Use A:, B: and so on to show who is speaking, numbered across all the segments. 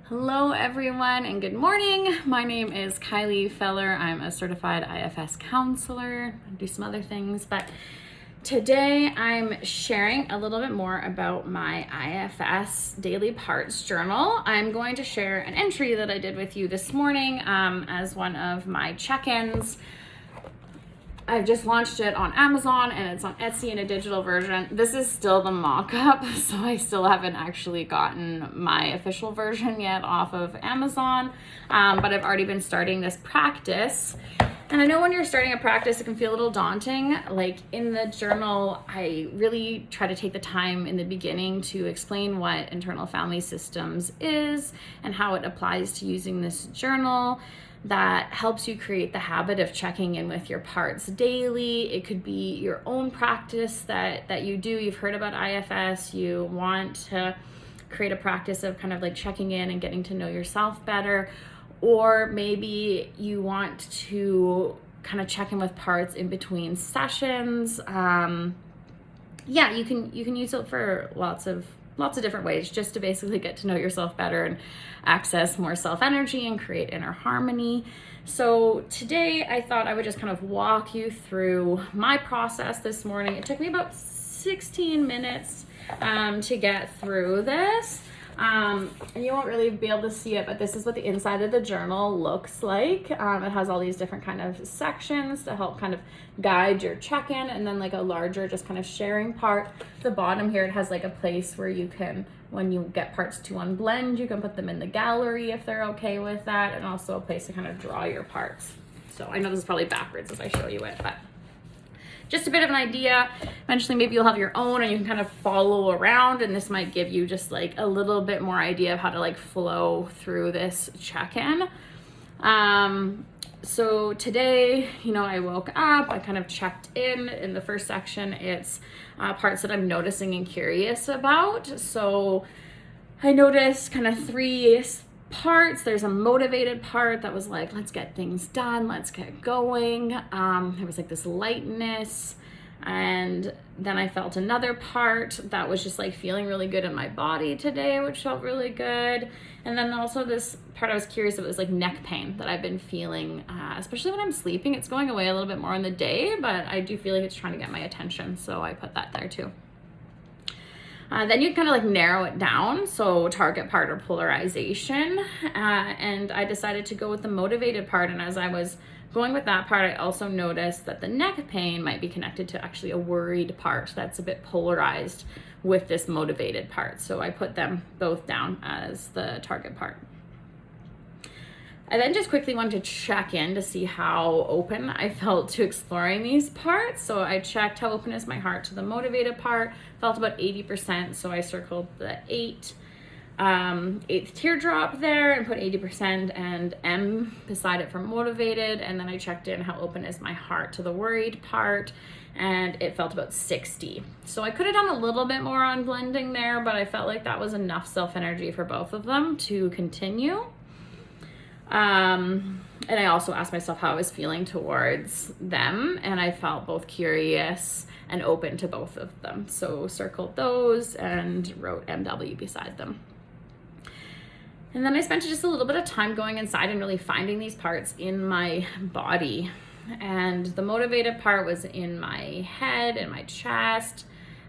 A: Hello everyone and good morning. My name is Kylie Feller. I'm a certified IFS counselor. I do some other things, but today I'm sharing a little bit more about my IFS daily parts journal. I'm going to share an entry that I did with you this morning as one of my check-ins. I've just launched it on Amazon and it's on Etsy in a digital version. This is still the mock-up, so I still haven't actually gotten my official version yet off of Amazon, but I've already been starting this practice. And I know when you're starting a practice, it can feel a little daunting. Like in the journal, I really try to take the time in the beginning to explain what internal family systems is and how it applies to using this journal. That helps you create the habit of checking in with your parts daily. It could be your own practice that you do. You've heard about IFS. You want to create a practice of kind of like checking in and getting to know yourself better. Or maybe you want to kind of check in with parts in between sessions. You can use it for lots of different ways, just to basically get to know yourself better and access more self-energy and create inner harmony. So today I thought I would just kind of walk you through my process this morning. It took me about 16 minutes to get through this. And you won't really be able to see it, but this is what the inside of the journal looks like. It has all these different kind of sections to help kind of guide your check-in, and then like a larger just kind of sharing part. The bottom here, it has like a place where you can, when you get parts to unblend, you can put them in the gallery if they're okay with that, and also a place to kind of draw your parts. So I know this is probably backwards as I show you it, but just a bit of an idea. Eventually maybe you'll have your own and you can kind of follow around, and this might give you just like a little bit more idea of how to like flow through this check-in. So today, I woke up, I kind of checked in the first section. It's parts that I'm noticing and curious about. So I noticed kind of three parts. There's a motivated part that was like, let's get things done, let's get going. There was like this lightness, and then I felt another part that was just like feeling really good in my body today, which felt really good. And then also this part I was curious about was like neck pain that I've been feeling, especially when I'm sleeping. It's going away a little bit more in the day, but I do feel like it's trying to get my attention, so I put that there too. Then you kind of like narrow it down, so target part or polarization, and I decided to go with the motivated part. And as I was going with that part, I also noticed that the neck pain might be connected to actually a worried part that's a bit polarized with this motivated part, so I put them both down as the target part. I then just quickly wanted to check in to see how open I felt to exploring these parts. So I checked how open is my heart to the motivated part. Felt about 80%, so I circled the eighth teardrop there and put 80% and M beside it for motivated. And then I checked in how open is my heart to the worried part, and it felt about 60. So I could have done a little bit more on blending there, but I felt like that was enough self-energy for both of them to continue. And I also asked myself how I was feeling towards them, and I felt both curious and open to both of them. So circled those and wrote MW beside them. And then I spent just a little bit of time going inside and really finding these parts in my body. And the motivated part was in my head and my chest.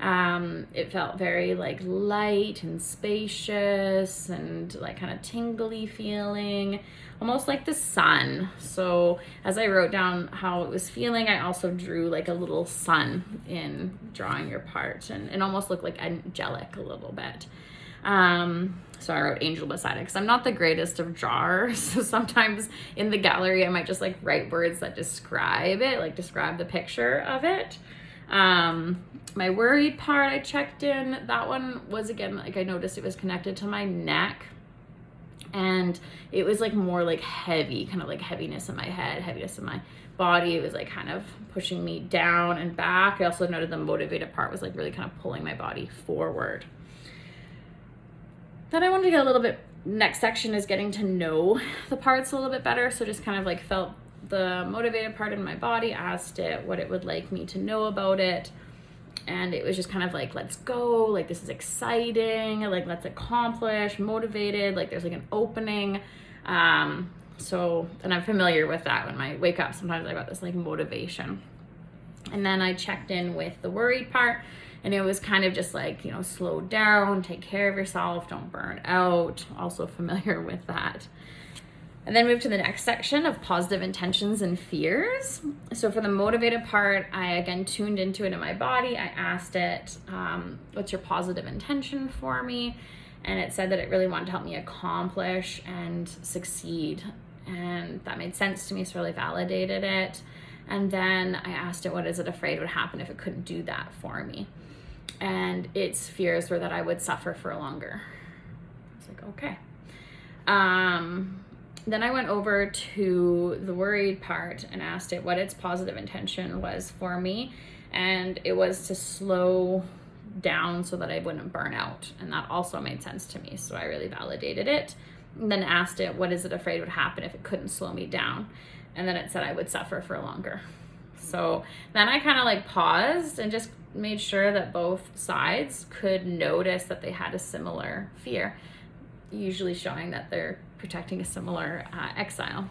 A: It felt very like light and spacious and like kind of tingly feeling, almost like the sun. So as I wrote down how it was feeling, I also drew like a little sun in drawing your part, and it almost looked like angelic a little bit. So I wrote angel beside it because I'm not the greatest of drawers. So sometimes in the gallery, I might just like write words that describe it, like describe the picture of it. My worried part I checked in, that one was again, like I noticed it was connected to my neck, and it was like more like heavy, kind of like heaviness in my head, heaviness in my body. It was like kind of pushing me down and back. I also noted the motivated part was like really kind of pulling my body forward. Then I wanted to get a little bit, next section is getting to know the parts a little bit better. So just kind of like felt the motivated part in my body, asked it what it would like me to know about it. And it was just kind of like, let's go, like this is exciting, like let's accomplish, motivated, like there's like an opening. So, and I'm familiar with that. When I wake up, sometimes I got this like motivation. And then I checked in with the worried part, and it was kind of just like, you know, slow down, take care of yourself, don't burn out. Also familiar with that. And then move to the next section of positive intentions and fears. So for the motivated part, I again tuned into it in my body. I asked it, what's your positive intention for me? And it said that it really wanted to help me accomplish and succeed. And that made sense to me, so really validated it. And then I asked it, what is it afraid would happen if it couldn't do that for me? And its fears were that I would suffer for longer. I was like, okay. Then I went over to the worried part and asked it what its positive intention was for me. And it was to slow down so that I wouldn't burn out. And that also made sense to me. So I really validated it. And then asked it, what is it afraid would happen if it couldn't slow me down? And then it said I would suffer for longer. So then I kind of like paused and just made sure that both sides could notice that they had a similar fear, usually showing that they're protecting a similar exile.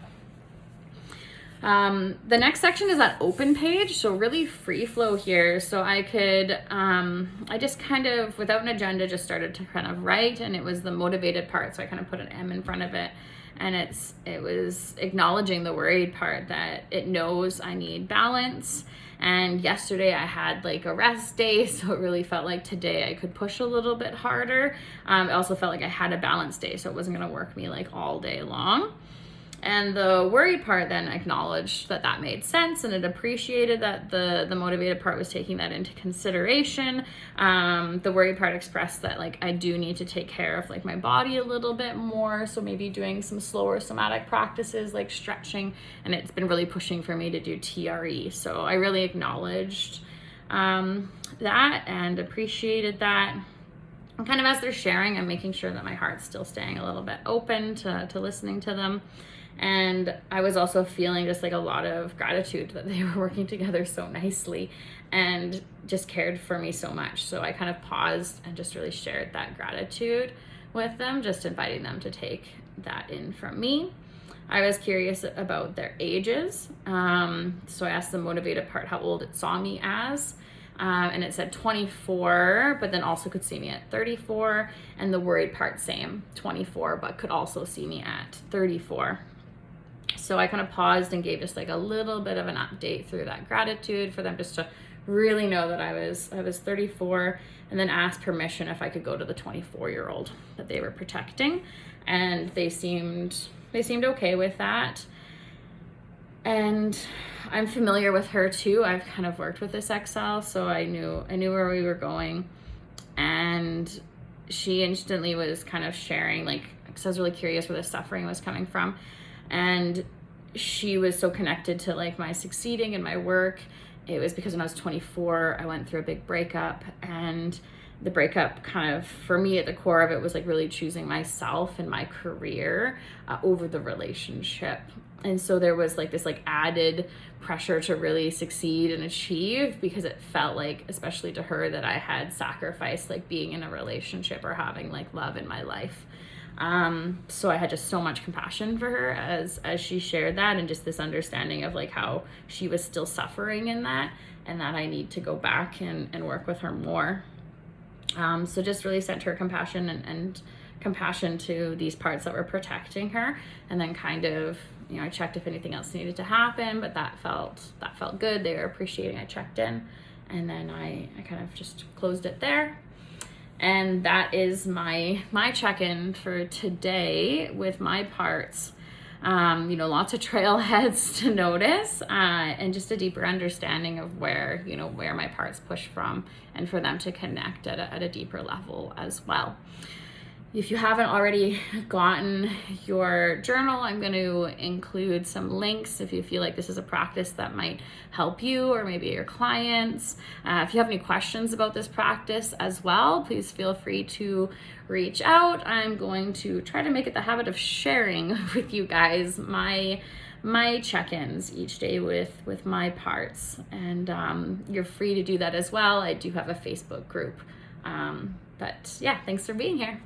A: The next section is that open page, so really free flow here. So I could, I just kind of, without an agenda, just started to kind of write, and it was the motivated part, so I kind of put an M in front of it, and it was acknowledging the worried part, that it knows I need balance. And yesterday I had like a rest day, so it really felt like today I could push a little bit harder. It also felt like I had a balance day, so it wasn't gonna work me like all day long. And the worried part then acknowledged that that made sense, and it appreciated that the motivated part was taking that into consideration. The worried part expressed that like I do need to take care of like my body a little bit more, so maybe doing some slower somatic practices like stretching, and it's been really pushing for me to do TRE. So I really acknowledged that and appreciated that. And kind of as they're sharing, I'm making sure that my heart's still staying a little bit open to listening to them. And I was also feeling just like a lot of gratitude that they were working together so nicely and just cared for me so much. So I kind of paused and just really shared that gratitude with them, just inviting them to take that in from me. I was curious about their ages. So I asked the motivated part how old it saw me as. And it said 24, but then also could see me at 34. And the worried part, same, 24, but could also see me at 34. So I kind of paused and gave just like a little bit of an update through that gratitude for them just to really know that I was 34, and then asked permission if I could go to the 24-year-old that they were protecting. And they seemed okay with that. And I'm familiar with her too. I've kind of worked with this exile, so I knew where we were going. And she instantly was kind of sharing, like, because I was really curious where the suffering was coming from. And she was so connected to like my succeeding in my work. It was because when I was 24, I went through a big breakup, and the breakup kind of, for me at the core of it, was like really choosing myself and my career over the relationship. And so there was like this like added pressure to really succeed and achieve, because it felt like, especially to her, that I had sacrificed like being in a relationship or having like love in my life. So I had just so much compassion for her as she shared that, and just this understanding of like how she was still suffering in that, and that I need to go back and work with her more. So just really sent her compassion and compassion to these parts that were protecting her. And then kind of, you know, I checked if anything else needed to happen, but that felt good. They were appreciating I checked in, and then I kind of just closed it there. And that is my check-in for today with my parts. You know, lots of trailheads to notice, and just a deeper understanding of where my parts push from, and for them to connect at a deeper level as well. If you haven't already gotten your journal, I'm going to include some links if you feel like this is a practice that might help you or maybe your clients. If you have any questions about this practice as well, please feel free to reach out. I'm going to try to make it the habit of sharing with you guys my my check-ins each day with my parts, and you're free to do that as well. I do have a Facebook group, but yeah, thanks for being here.